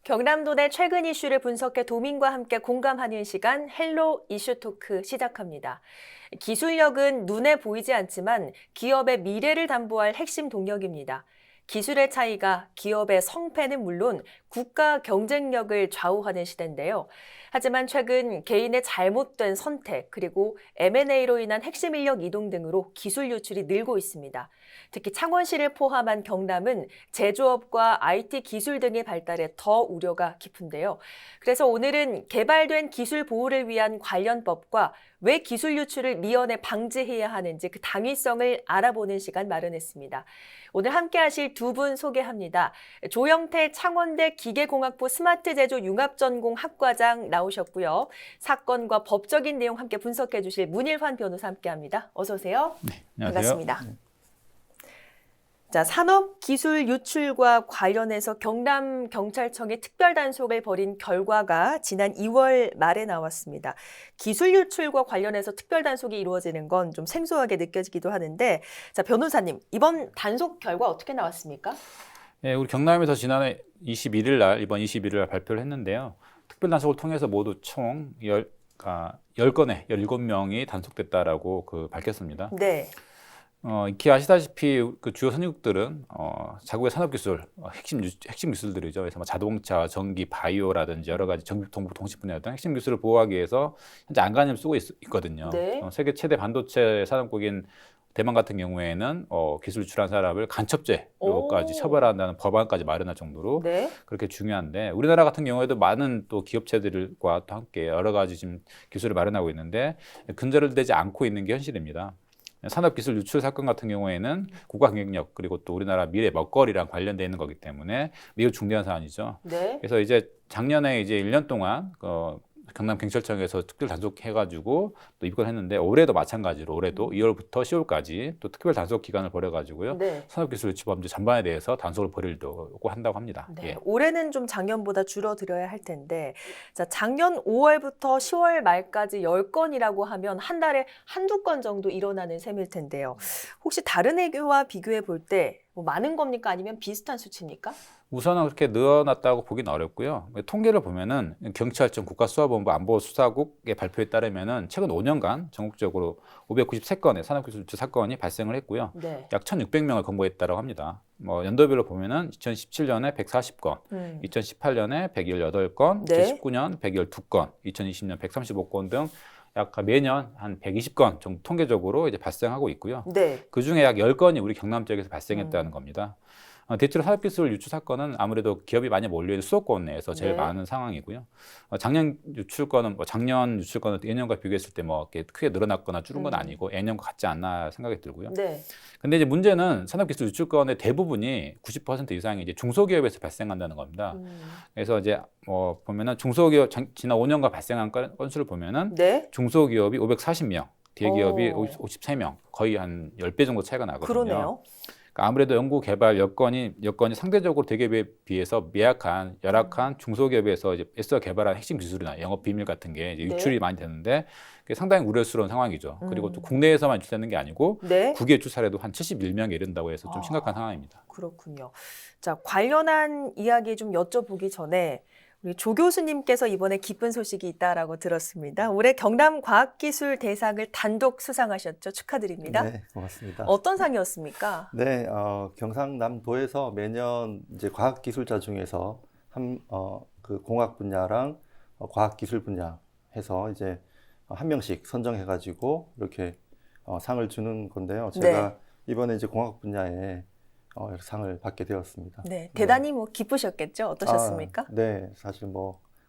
경남도 내 최근 이슈를 분석해 도민과 함께 공감하는 시간 헬로 이슈 토크 시작합니다. 기술력은 눈에 보이지 않지만 기업의 미래를 담보할 핵심 동력입니다. 기술의 차이가 기업의 성패는 물론 국가 경쟁력을 좌우하는 시대인데요. 하지만 최근 개인의 잘못된 선택 그리고 M&A로 인한 핵심 인력 이동 등으로 기술 유출이 늘고 있습니다. 특히 창원시를 포함한 경남은 제조업과 IT 기술 등의 발달에 더 우려가 깊은데요. 그래서 오늘은 개발된 기술 보호를 위한 관련 법과 왜 기술 유출을 미연에 방지해야 하는지 그 당위성을 알아보는 시간 마련했습니다. 오늘 함께 하실 두 분 소개합니다. 조영태 창원대 기계공학부 스마트제조 융합전공학과장 나오셨고요. 사건과 법적인 내용 함께 분석해 주실 문일환 변호사 함께합니다. 어서 오세요. 네, 안녕하세요. 반갑습니다. 자, 산업기술 유출과 관련해서 경남경찰청이 특별단속을 벌인 결과가 지난 2월 말에 나왔습니다. 기술 유출과 관련해서 특별단속이 이루어지는 건 좀 생소하게 느껴지기도 하는데, 자, 변호사님, 이번 단속 결과 어떻게 나왔습니까? 네, 우리 경남에서 지난해 21일 날, 이번 21일 날 발표를 했는데요. 특별단속을 통해서 모두 총 10건에 17명이 단속됐다라고 밝혔습니다. 네. 익히 아시다시피 그 주요 선진국들은 자국의 산업기술, 핵심 기술들이죠. 그래서 자동차, 전기, 바이오라든지 여러 가지 전기 통신 분야 등 핵심 기술을 보호하기 위해서 현재 안간힘을 쓰고 있거든요. 네. 세계 최대 반도체 산업국인 대만 같은 경우에는 기술 유출한 사람을 간첩죄로까지 처벌한다는 법안까지 마련할 정도로 네. 그렇게 중요한데, 우리나라 같은 경우에도 많은 또 기업체들과 또 함께 여러 가지 지금 기술을 마련하고 있는데 근절되지 않고 있는 게 현실입니다. 산업기술 유출 사건 같은 경우에는 국가 경쟁력 그리고 또 우리나라 미래 먹거리랑 관련되어 있는 거기 때문에 매우 중대한 사안이죠. 네. 그래서 이제 작년에 이제 1년 동안 경남경찰청에서 특별 단속해가지고 또 입건했는데, 올해도 마찬가지로 올해도 2월부터 10월까지 또 특별 단속 기간을 벌여가지고요. 네. 산업기술 유출 범죄 전반에 대해서 단속을 벌이려고 한다고 합니다. 네, 예. 올해는 좀 작년보다 줄어들어야 할 텐데, 자, 작년 5월부터 10월 말까지 10건이라고 하면 한 달에 한두 건 정도 일어나는 셈일 텐데요. 혹시 다른 해외와 비교해 볼 때 뭐 많은 겁니까? 아니면 비슷한 수치입니까? 우선은 그렇게 늘어났다고 보기는 어렵고요. 통계를 보면은 경찰청 국가수사본부 안보수사국의 발표에 따르면은 최근 5년간 전국적으로 593건의 산업기술 유출 사건이 발생을 했고요. 네. 약 1,600명을 검거했다고 합니다. 연도별로 보면은 2017년에 140건, 2018년에 118건, 네. 2019년 112건, 2020년 135건 등 약 매년 한 120건 정도 통계적으로 이제 발생하고 있고요. 네. 그 중에 약 10건이 우리 경남 지역에서 발생했다는 겁니다. 대체로 산업기술 유출 사건은 아무래도 기업이 많이 몰려있는 수도권 내에서 제일 네. 많은 상황이고요. 작년 유출건은 예년과 비교했을 때 이렇게 크게 늘어났거나 줄은 건 아니고 예년과 같지 않나 생각이 들고요. 네. 근데 이제 문제는 산업기술 유출건의 대부분이 90% 이상이 이제 중소기업에서 발생한다는 겁니다. 그래서 이제 보면은 중소기업 지난 5년간 발생한 건수를 보면은 네. 중소기업이 540명, 대기업이 오. 53명, 거의 한 10배 정도 차이가 나거든요. 그러네요. 아무래도 연구 개발 여건이 상대적으로 대기업에 비해서 열악한 중소기업에서 이제 애써 개발한 핵심 기술이나 영업 비밀 같은 게 이제 유출이 네. 많이 되는데 그게 상당히 우려스러운 상황이죠. 그리고 또 국내에서만 유출되는 게 아니고 네. 국외 유출 사례도 한 71명에 이른다고 해서 좀 심각한 상황입니다. 그렇군요. 자, 관련한 이야기 좀 여쭤보기 전에 우리 조 교수님께서 이번에 기쁜 소식이 있다라고 들었습니다. 올해 경남과학기술대상을 단독 수상하셨죠. 축하드립니다. 네, 고맙습니다. 어떤 상이었습니까? 네, 경상남도에서 매년 이제 과학기술자 중에서 그 공학 분야랑 과학기술 분야 해서 이제 한 명씩 선정해가지고 이렇게 상을 주는 건데요. 제가 네. 이번에 이제 공학 분야에 상을 받게 되었습니다. 네, 대단히 기쁘셨겠죠? 어떠셨습니까? 네, 사실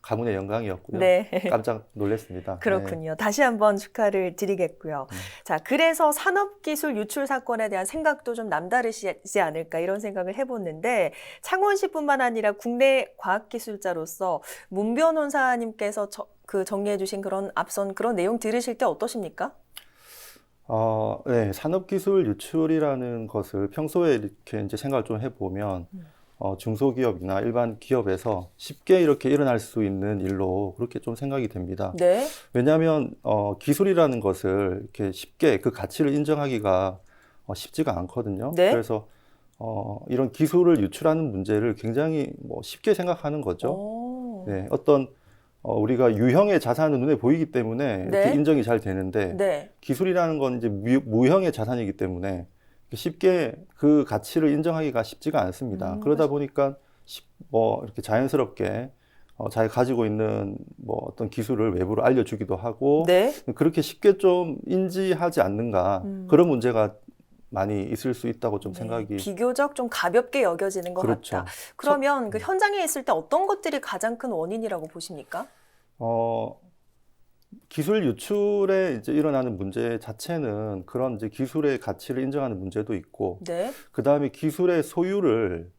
가문의 영광이었고요. 네. 깜짝 놀랐습니다. 그렇군요. 다시 한번 축하를 드리겠고요. 자, 그래서 산업기술 유출 사건에 대한 생각도 좀 남다르시지 않을까 이런 생각을 해봤는데, 창원시뿐만 아니라 국내 과학기술자로서 문 변호사님께서 정리해 주신 앞선 그런 내용 들으실 때 어떠십니까? 네, 산업기술 유출이라는 것을 평소에 이렇게 이제 생각을 좀 해보면 중소기업이나 일반 기업에서 쉽게 이렇게 일어날 수 있는 일로 그렇게 좀 생각이 됩니다. 네. 왜냐하면 기술이라는 것을 이렇게 쉽게 그 가치를 인정하기가 쉽지가 않거든요. 네. 그래서 이런 기술을 유출하는 문제를 굉장히 뭐 쉽게 생각하는 거죠. 오. 네, 우리가 유형의 자산은 눈에 보이기 때문에 이렇게 네. 인정이 잘 되는데 네. 기술이라는 건 이제 무형의 자산이기 때문에 쉽게 그 가치를 인정하기가 쉽지가 않습니다. 그러다 보니까 이렇게 자연스럽게 자기가 가지고 있는 뭐 어떤 기술을 외부로 알려주기도 하고 네. 그렇게 쉽게 좀 인지하지 않는가 그런 문제가 많이 있을 수 있다고 좀 네, 생각이. 비교적 좀 가볍게 여겨지는 것 그렇죠. 같다. 그러면 그 현장에 있을 때 어떤 것들이 가장 큰 원인이라고 보십니까? 기술 유출에 이제 일어나는 문제 자체는 그런 이제 기술의 가치를 인정하는 문제도 있고, 네. 그 다음에 기술의 소유를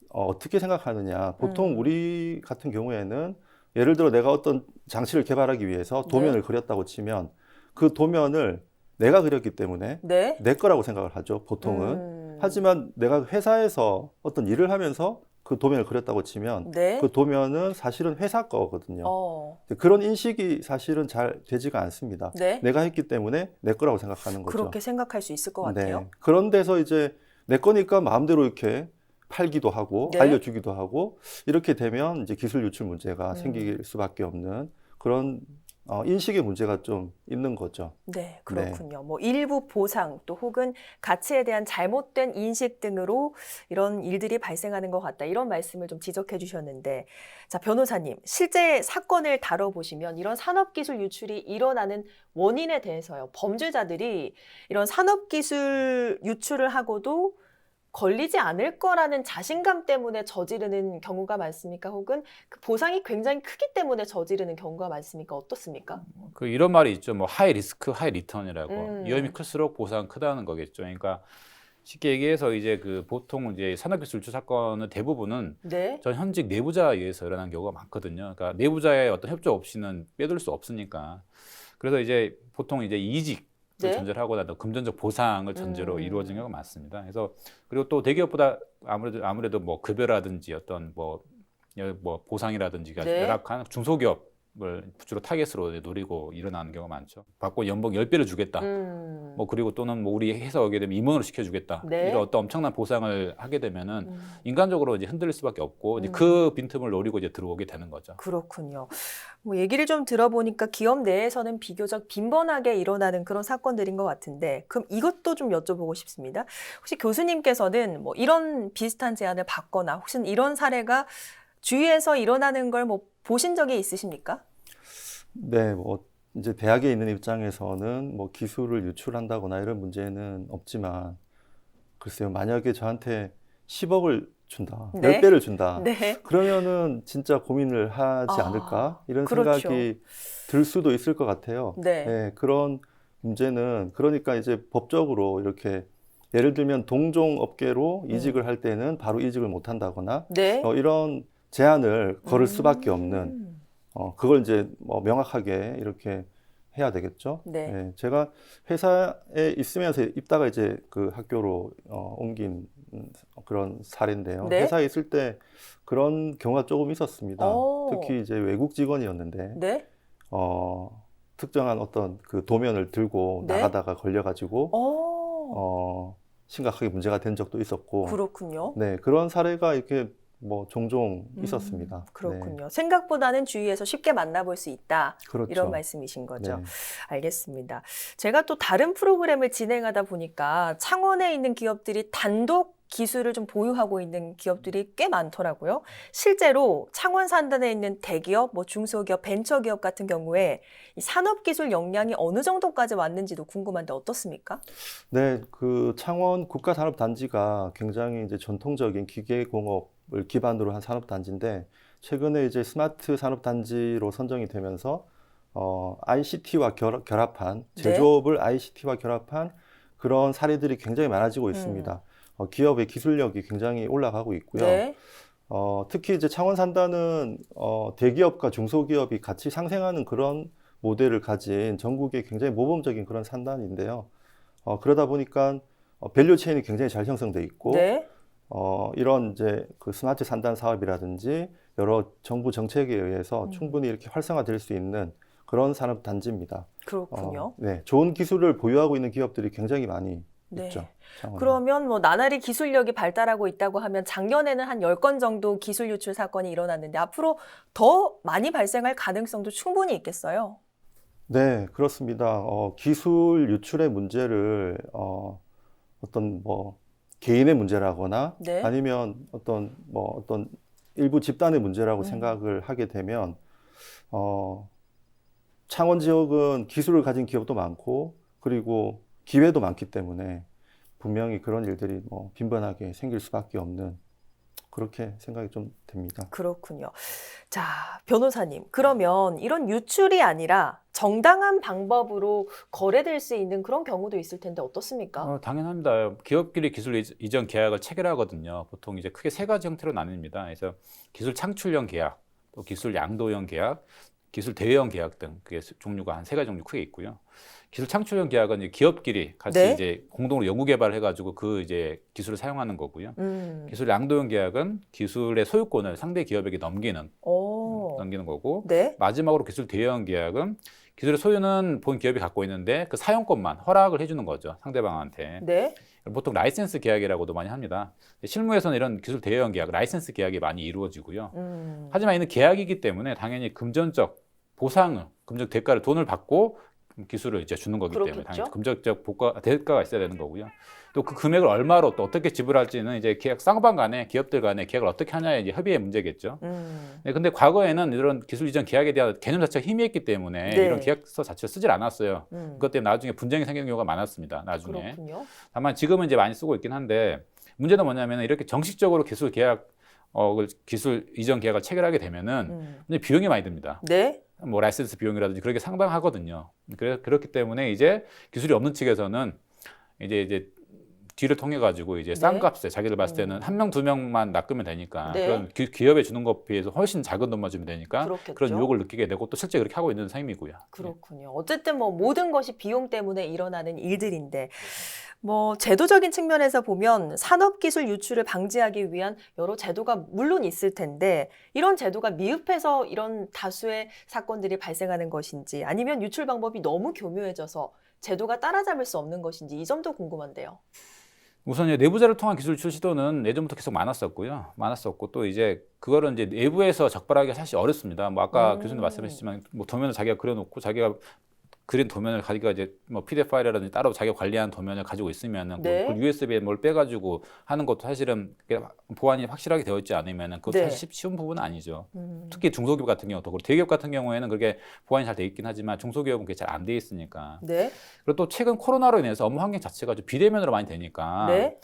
어떻게 생각하느냐. 보통 우리 같은 경우에는 예를 들어 내가 어떤 장치를 개발하기 위해서 도면을 그렸다고 치면 그 도면을 내가 그렸기 때문에 네. 내 거라고 생각을 하죠, 보통은. 하지만 내가 회사에서 어떤 일을 하면서 그 도면을 그렸다고 치면 네. 그 도면은 사실은 회사 거거든요. 어. 그런 인식이 사실은 잘 되지가 않습니다. 네. 내가 했기 때문에 내 거라고 생각하는 거죠. 그렇게 생각할 수 있을 것 같아요. 네. 그런 데서 이제 내 거니까 마음대로 이렇게 팔기도 하고 네. 알려주기도 하고 이렇게 되면 이제 기술 유출 문제가 생길 수밖에 없는 그런 인식의 문제가 좀 있는 거죠. 네, 그렇군요. 뭐 일부 보상 또 혹은 가치에 대한 잘못된 인식 등으로 이런 일들이 발생하는 것 같다. 이런 말씀을 좀 지적해 주셨는데, 자, 변호사님, 실제 사건을 다뤄보시면 이런 산업기술 유출이 일어나는 원인에 대해서요, 범죄자들이 이런 산업기술 유출을 하고도 걸리지 않을 거라는 자신감 때문에 저지르는 경우가 많습니까? 혹은 그 보상이 굉장히 크기 때문에 저지르는 경우가 많습니까? 어떻습니까? 그 이런 말이 있죠. 뭐 하이 리스크, 하이 리턴이라고. 음. 위험이 클수록 보상은 크다는 거겠죠. 그러니까 쉽게 얘기해서 이제 그 보통 이제 산업기술 유출 사건은 대부분은 네. 전 현직 내부자에 의해서 일어나는 경우가 많거든요. 그러니까 내부자의 어떤 협조 없이는 빼돌 수 없으니까. 그래서 이제 보통 이제 이직을 네. 전제로 하거나 또 금전적 보상을 전제로 이루어지는 경우가 많습니다. 그래서 그리고 또 대기업보다 아무래도 뭐 급여라든지 어떤 뭐 보상이라든지가 네. 열악한 중소기업을 주로 타겟으로 노리고 일어나는 경우가 많죠. 받고 연봉 10배를 주겠다. 뭐 그리고 또는 뭐 우리 회사 오게 되면 임원으로 시켜주겠다. 네. 이런 어떤 엄청난 보상을 하게 되면은 인간적으로 이제 흔들릴 수밖에 없고 이제 그 빈틈을 노리고 이제 들어오게 되는 거죠. 그렇군요. 뭐 얘기를 좀 들어보니까 기업 내에서는 비교적 빈번하게 일어나는 그런 사건들인 것 같은데, 그럼 이것도 좀 여쭤보고 싶습니다. 혹시 교수님께서는 뭐 이런 비슷한 제안을 받거나 혹시 이런 사례가 주위에서 일어나는 걸 뭐 보신 적이 있으십니까? 네, 뭐 이제 대학에 있는 입장에서는 뭐 기술을 유출한다거나 이런 문제는 없지만 글쎄요, 만약에 저한테 10억을 준다, 네. 10배를 준다. 네. 그러면은 진짜 고민을 하지 않을까? 이런 그렇죠. 생각이 들 수도 있을 것 같아요. 네. 그런 문제는 그러니까 이제 법적으로 이렇게 예를 들면 동종 업계로 이직을 할 때는 바로 이직을 못 한다거나 네. 이런 제한을 걸을 수밖에 없는 그걸 이제 뭐 명확하게 이렇게 해야 되겠죠. 네. 제가 회사에 있으면서 있다가 이제 그 학교로 옮긴 그런 사례인데요. 네. 회사에 있을 때 그런 경우가 조금 있었습니다. 오. 특히 이제 외국 직원이었는데 네. 특정한 어떤 그 도면을 들고 네. 나가다가 걸려가지고 오. 심각하게 문제가 된 적도 있었고, 그렇군요. 네, 그런 사례가 이렇게 뭐 종종 있었습니다. 그렇군요. 생각보다는 주위에서 쉽게 만나볼 수 있다. 그렇죠. 이런 말씀이신 거죠. 네. 알겠습니다. 제가 또 다른 프로그램을 진행하다 보니까 창원에 있는 기업들이 단독 기술을 좀 보유하고 있는 기업들이 꽤 많더라고요. 실제로 창원 산단에 있는 대기업, 뭐 중소기업, 벤처기업 같은 경우에 이 산업기술 역량이 어느 정도까지 왔는지도 궁금한데 어떻습니까? 네, 그 창원 국가산업단지가 굉장히 이제 전통적인 기계공업을 기반으로 한 산업단지인데 최근에 이제 스마트 산업단지로 선정이 되면서 ICT와 결합한 제조업을 ICT와 결합한 그런 사례들이 굉장히 많아지고 있습니다. 기업의 기술력이 굉장히 올라가고 있고요. 네. 특히 이제 창원 산단은 대기업과 중소기업이 같이 상생하는 그런 모델을 가진 전국의 굉장히 모범적인 그런 산단인데요. 그러다 보니까 밸류 체인이 굉장히 잘 형성돼 있고, 네. 이런 이제 그 스마트 산단 사업이라든지 여러 정부 정책에 의해서 충분히 이렇게 활성화될 수 있는 그런 산업 단지입니다. 그렇군요. 네, 좋은 기술을 보유하고 있는 기업들이 굉장히 많이 네. 있죠. 창원은. 그러면 뭐 나날이 기술력이 발달하고 있다고 하면 작년에는 한 10건 정도 기술 유출 사건이 일어났는데 앞으로 더 많이 발생할 가능성도 충분히 있겠어요. 네, 그렇습니다. 기술 유출의 문제를 어떤 뭐 개인의 문제라거나 네. 아니면 어떤 일부 집단의 문제라고 음. 생각을 하게 되면 창원 지역은 기술을 가진 기업도 많고 그리고 기회도 많기 때문에 분명히 그런 일들이 뭐 빈번하게 생길 수밖에 없는 그렇게 생각이 좀 됩니다. 그렇군요. 자, 변호사님. 그러면 이런 유출이 아니라 정당한 방법으로 거래될 수 있는 그런 경우도 있을 텐데 어떻습니까? 당연합니다. 기업끼리 기술 이전 계약을 체결하거든요. 보통 이제 크게 세 가지 형태로 나뉩니다. 그래서 기술 창출형 계약, 또 기술 양도형 계약, 기술 대여형 계약 등 그게 종류가 한 세 가지 종류 크게 있고요. 기술 창출형 계약은 이제 기업끼리 같이 네. 이제 공동으로 연구 개발해가지고 그 이제 기술을 사용하는 거고요. 기술 양도형 계약은 기술의 소유권을 상대 기업에게 넘기는 거고, 네. 마지막으로 기술 대여형 계약은 기술의 소유는 본 기업이 갖고 있는데 그 사용권만 허락을 해주는 거죠, 상대방한테. 네. 보통 라이센스 계약이라고도 많이 합니다. 실무에서는 이런 기술 대여형 계약, 라이센스 계약이 많이 이루어지고요. 하지만 이는 계약이기 때문에 당연히 금전적 보상을, 금전적 대가를 돈을 받고 기술을 이제 주는 거기 때문에 그렇겠죠? 당연히 금전적 대가가 있어야 되는 거고요. 또 그 금액을 얼마로 또 어떻게 지불할지는 이제 계약 쌍방 간에 기업들 간에 계약을 어떻게 하냐의 이제 협의의 문제겠죠. 네, 근데 과거에는 이런 기술 이전 계약에 대한 개념 자체가 희미했기 때문에 네. 이런 계약서 자체를 쓰질 않았어요. 그것 때문에 나중에 분쟁이 생기는 경우가 많았습니다. 나중에. 그렇군요. 다만 지금은 이제 많이 쓰고 있긴 한데 문제는 뭐냐면 이렇게 정식적으로 기술 계약 기술 이전 계약을 체결하게 되면은 이제 비용이 많이 듭니다. 네. 뭐 라이센스 비용이라든지 그렇게 상당하거든요. 그렇기 때문에 이제 기술이 없는 측에서는 이제 뒤를 통해 가지고 이제 싼 네. 값에 자기들 봤을 때는 한 명, 두 명만 낚으면 되니까 네. 그런 기업에 주는 것에 비해서 훨씬 작은 돈만 주면 되니까 그렇겠죠. 그런 유혹을 느끼게 되고 또 실제 그렇게 하고 있는 셈이고요. 그렇군요. 어쨌든 뭐 모든 것이 비용 때문에 일어나는 일들인데 뭐 제도적인 측면에서 보면 산업기술 유출을 방지하기 위한 여러 제도가 물론 있을 텐데 이런 제도가 미흡해서 이런 다수의 사건들이 발생하는 것인지 아니면 유출 방법이 너무 교묘해져서 제도가 따라잡을 수 없는 것인지 이 점도 궁금한데요. 우선 이제 내부자를 통한 기술 유출 시도는 예전부터 계속 많았었고 또 이제 그거를 이제 내부에서 적발하기가 사실 어렵습니다. 뭐 아까 교수님 말씀하셨지만 뭐 도면을 자기가 그려놓고 자기가 그린 도면을 가지고 이제 뭐 PDF 파일이라든지 따로 자기가 관리한 도면을 가지고 있으면은 네. 그걸 USB에 뭘 빼가지고 하는 것도 사실은 보안이 확실하게 되어 있지 않으면은 그것도 네. 사실 쉬운 부분은 아니죠. 특히 중소기업 같은 경우도 그렇고 대기업 같은 경우에는 그게 보안이 잘 돼 있긴 하지만 중소기업은 그게 잘 안 돼 있으니까. 네. 그리고 또 최근 코로나로 인해서 업무 환경 자체가 좀 비대면으로 많이 되니까. 네.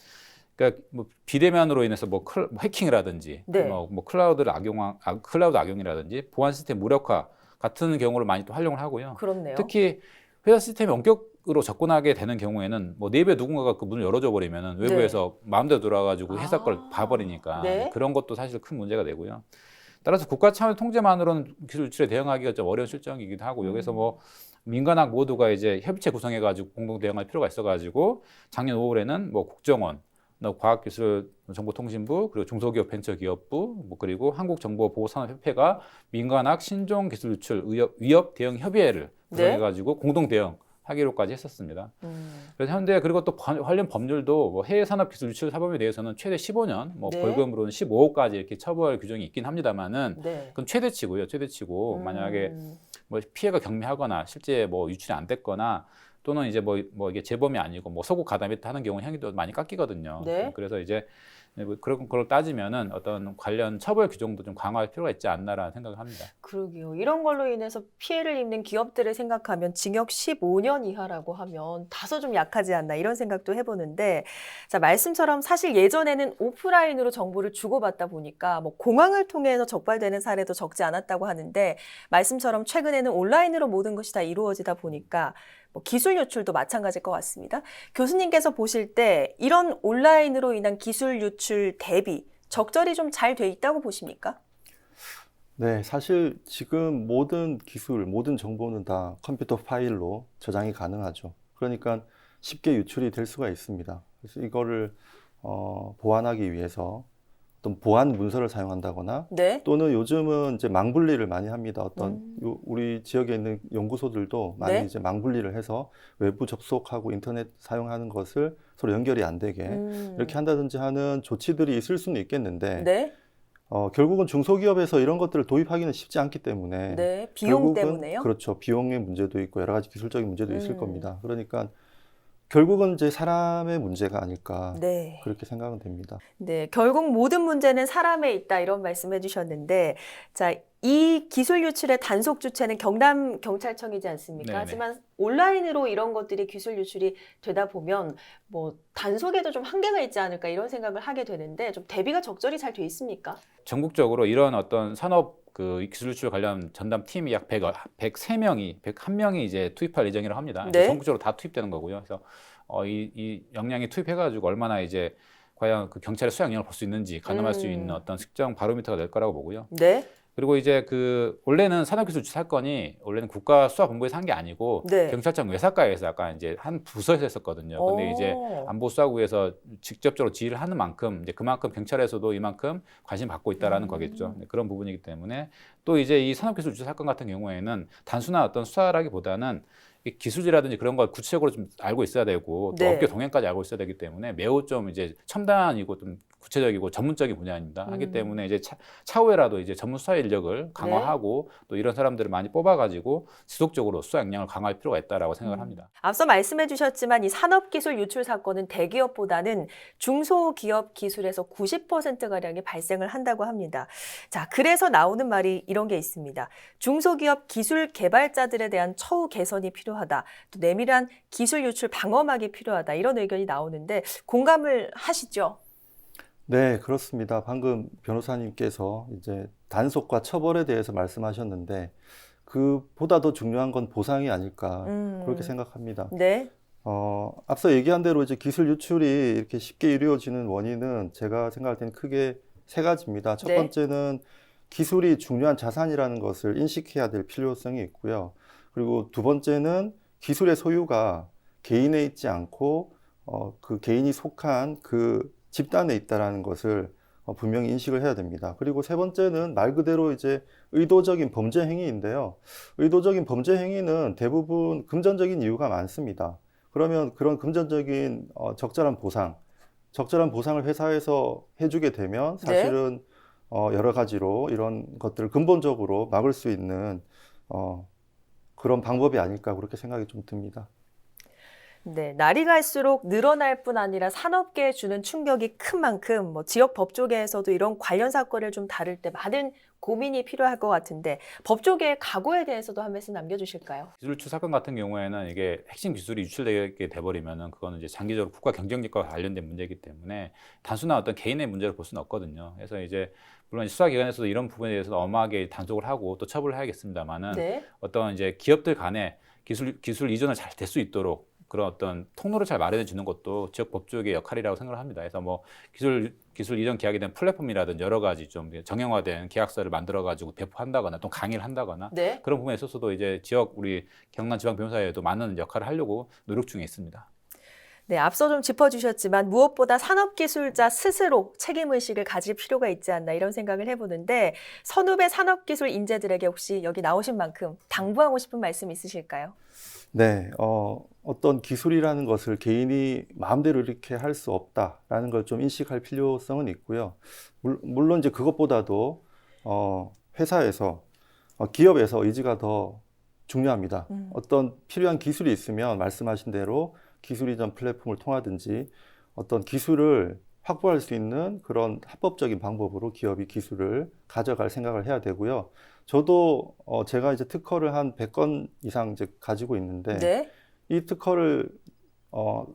그러니까 뭐 비대면으로 인해서 뭐 해킹이라든지 네. 뭐 클라우드 악용이라든지 보안 시스템 무력화 같은 경우를 많이 또 활용을 하고요. 그렇네요. 특히 회사 시스템이 원격으로 접근하게 되는 경우에는 뭐 내부에 누군가가 그 문을 열어줘 버리면은 외부에서 마음대로 들어와가지고 회사 걸 봐버리니까 네. 그런 것도 사실 큰 문제가 되고요. 따라서 국가 차원 통제만으로는 기술 유출에 대응하기가 좀 어려운 실정이기도 하고 여기서 뭐 민간학 모두가 이제 협의체 구성해가지고 공동 대응할 필요가 있어가지고 작년 5월에는 뭐 국정원, 과학기술정보통신부 그리고 중소기업 벤처기업부 그리고 한국정보보호산업협회가 민간학 신종 기술 유출 위협 대응 협의회를 구성해가지고 공동 대응하기로까지 했었습니다. 그래서 현재 그리고 또 관련 법률도 뭐 해외 산업 기술 유출 사범에 대해서는 최대 15년, 뭐 네. 벌금으로는 15억까지 이렇게 처벌 규정이 있긴 합니다만은 네. 그건 최대치고 만약에 뭐 피해가 경미하거나 실제 뭐 유출이 안 됐거나 또는 이제 뭐 이게 재범이 아니고 뭐 소급 가담이 하는 경우 형이 많이 깎이거든요. 네. 그래서 이제 뭐 그런 걸 따지면은 어떤 관련 처벌 규정도 좀 강화할 필요가 있지 않나라는 생각을 합니다. 그러게요. 이런 걸로 인해서 피해를 입는 기업들을 생각하면 징역 15년 이하라고 하면 다소 좀 약하지 않나 이런 생각도 해보는데 자 말씀처럼 사실 예전에는 오프라인으로 정보를 주고받다 보니까 뭐 공항을 통해서 적발되는 사례도 적지 않았다고 하는데 말씀처럼 최근에는 온라인으로 모든 것이 다 이루어지다 보니까 뭐 기술 유출도 마찬가지일 것 같습니다. 교수님께서 보실 때 이런 온라인으로 인한 기술 유출 대비 적절히 좀 잘 돼 있다고 보십니까? 네, 사실 지금 모든 기술, 모든 정보는 다 컴퓨터 파일로 저장이 가능하죠. 그러니까 쉽게 유출이 될 수가 있습니다. 그래서 이거를 보완하기 위해서 어떤 보안 문서를 사용한다거나 네. 또는 요즘은 이제 망분리를 많이 합니다. 어떤 우리 지역에 있는 연구소들도 많이 네. 이제 망분리를 해서 외부 접속하고 인터넷 사용하는 것을 서로 연결이 안 되게 이렇게 한다든지 하는 조치들이 있을 수는 있겠는데 네. 결국은 중소기업에서 이런 것들을 도입하기는 쉽지 않기 때문에 네. 비용 결국은 때문에요? 그렇죠. 비용의 문제도 있고 여러 가지 기술적인 문제도 있을 음. 겁니다. 그러니까 결국은 이제 사람의 문제가 아닐까 네. 그렇게 생각은 됩니다. 네, 결국 모든 문제는 사람에 있다 이런 말씀해 주셨는데, 자, 이 기술 유출의 단속 주체는 경남경찰청이지 않습니까? 네네. 하지만 온라인으로 이런 것들이 기술 유출이 되다 보면 뭐 단속에도 좀 한계가 있지 않을까 이런 생각을 하게 되는데 좀 대비가 적절히 잘 돼 있습니까? 전국적으로 이런 어떤 산업 그 기술 유출 관련 전담 팀이 약 101명이 이제 투입할 예정이라고 합니다. 네. 전국적으로 다 투입되는 거고요. 그래서 이 역량이 투입해가지고 얼마나 이제 과연 그 경찰의 수사 역량을 볼 수 있는지 가늠할 수 있는 어떤 특정 바로미터가 될 거라고 보고요. 네. 그리고 이제 원래는 산업기술 유출 사건이 원래는 국가수사본부에서 한 게 아니고 네. 경찰청 외사과에서 약간 이제 한 부서에서 했었거든요. 근데 이제 오. 안보수사국에서 직접적으로 지휘를 하는 만큼 이제 그만큼 경찰에서도 이만큼 관심 받고 있다라는 거겠죠. 네, 그런 부분이기 때문에 또 이제 이 산업기술 유출 사건 같은 경우에는 단순한 어떤 수사라기보다는 이 기술이라든지 그런 걸 구체적으로 좀 알고 있어야 되고 또 네. 업계 동향까지 알고 있어야 되기 때문에 매우 좀 이제 첨단이고 좀 구체적이고 전문적인 분야입니다. 하기 때문에 이제 차후에라도 이제 전문 수사 인력을 강화하고 또 이런 사람들을 많이 뽑아가지고 지속적으로 수사 역량을 강화할 필요가 있다라고 생각을 합니다. 앞서 말씀해 주셨지만 이 산업기술 유출 사건은 대기업보다는 중소기업 기술에서 90%가량이 발생을 한다고 합니다. 자, 그래서 나오는 말이 이런 게 있습니다. 중소기업 기술 개발자들에 대한 처우 개선이 필요하다. 또 내밀한 기술 유출 방어막이 필요하다. 이런 의견이 나오는데 공감을 하시죠? 네, 그렇습니다. 방금 변호사님께서 이제 단속과 처벌에 대해서 말씀하셨는데 그보다 더 중요한 건 보상이 아닐까 그렇게 생각합니다. 네. 앞서 얘기한 대로 이제 기술 유출이 이렇게 쉽게 이루어지는 원인은 제가 생각할 때는 크게 세 가지입니다. 첫 네. 번째는 기술이 중요한 자산이라는 것을 인식해야 될 필요성이 있고요. 그리고 두 번째는 기술의 소유가 개인에 있지 않고 그 개인이 속한 그 집단에 있다라는 것을 분명히 인식을 해야 됩니다. 그리고 세 번째는 말 그대로 이제 의도적인 범죄 행위인데요. 의도적인 범죄 행위는 대부분 금전적인 이유가 많습니다. 그러면 그런 금전적인 적절한 보상을 회사에서 해주게 되면 사실은 여러 가지로 이런 것들을 근본적으로 막을 수 있는 그런 방법이 아닐까 그렇게 생각이 좀 듭니다. 네, 날이 갈수록 늘어날 뿐 아니라 산업계에 주는 충격이 큰 만큼 지역 법조계에서도 이런 관련 사건을 좀 다룰 때 많은 고민이 필요할 것 같은데 법조계의 각오에 대해서도 한 말씀 남겨주실까요? 기술 유출 사건 같은 경우에는 이게 핵심 기술이 유출되게 돼버리면은 그거는 이제 장기적으로 국가 경쟁력과 관련된 문제이기 때문에 단순한 어떤 개인의 문제로 볼 수는 없거든요. 그래서 이제 물론 수사기관에서도 이런 부분에 대해서 엄하게 단속을 하고 또 처벌을 해야겠습니다만은 네. 어떤 이제 기업들 간에 기술 이전을 잘 될 수 있도록 그런 어떤 통로를 잘 마련해 주는 것도 지역 법조계의 역할이라고 생각을 합니다. 그래서 뭐 기술 이전 계약에 대한 플랫폼이라든지 여러 가지 좀 정형화된 계약서를 만들어 가지고 배포한다거나 또 강의를 한다거나 네. 그런 부분에 있어서도 이제 지역 우리 경남지방변호사회도 많은 역할을 하려고 노력 중에 있습니다. 네, 앞서 좀 짚어주셨지만 무엇보다 산업기술자 스스로 책임의식을 가질 필요가 있지 않나 이런 생각을 해보는데 선후배 산업기술 인재들에게 혹시 여기 나오신 만큼 당부하고 싶은 말씀 있으실까요? 네, 어떤 기술이라는 것을 개인이 마음대로 이렇게 할 수 없다라는 걸 좀 인식할 필요성은 있고요. 물론 이제 그것보다도 회사에서, 기업에서 의지가 더 중요합니다. 어떤 필요한 기술이 있으면 말씀하신 대로 기술 이전 플랫폼을 통하든지 어떤 기술을 확보할 수 있는 그런 합법적인 방법으로 기업이 기술을 가져갈 생각을 해야 되고요. 저도 제가 이제 특허를 한 100건 이상 이제 가지고 있는데 네. 이 특허를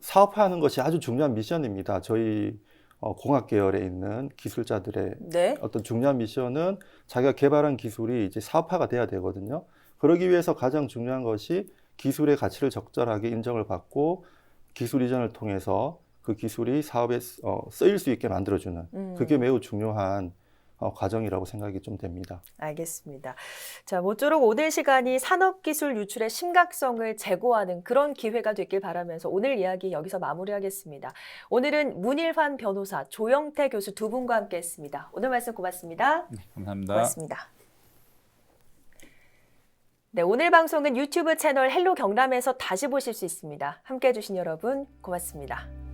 사업화하는 것이 아주 중요한 미션입니다. 저희 공학 계열에 있는 기술자들의 네. 어떤 중요한 미션은 자기가 개발한 기술이 이제 사업화가 돼야 되거든요. 그러기 위해서 가장 중요한 것이 기술의 가치를 적절하게 인정을 받고 기술 이전을 통해서 그 기술이 사업에 쓰일 수 있게 만들어주는 그게 매우 중요한 과정이라고 생각이 좀 됩니다. 알겠습니다. 자, 모쪼록 오늘 시간이 산업기술 유출의 심각성을 제고하는 그런 기회가 됐길 바라면서 오늘 이야기 여기서 마무리하겠습니다. 오늘은 문일환 변호사, 조영태 교수 두 분과 함께했습니다. 오늘 말씀 고맙습니다. 감사합니다. 고맙습니다. 네, 오늘 방송은 유튜브 채널 헬로 경남에서 다시 보실 수 있습니다. 함께해 주신 여러분 고맙습니다.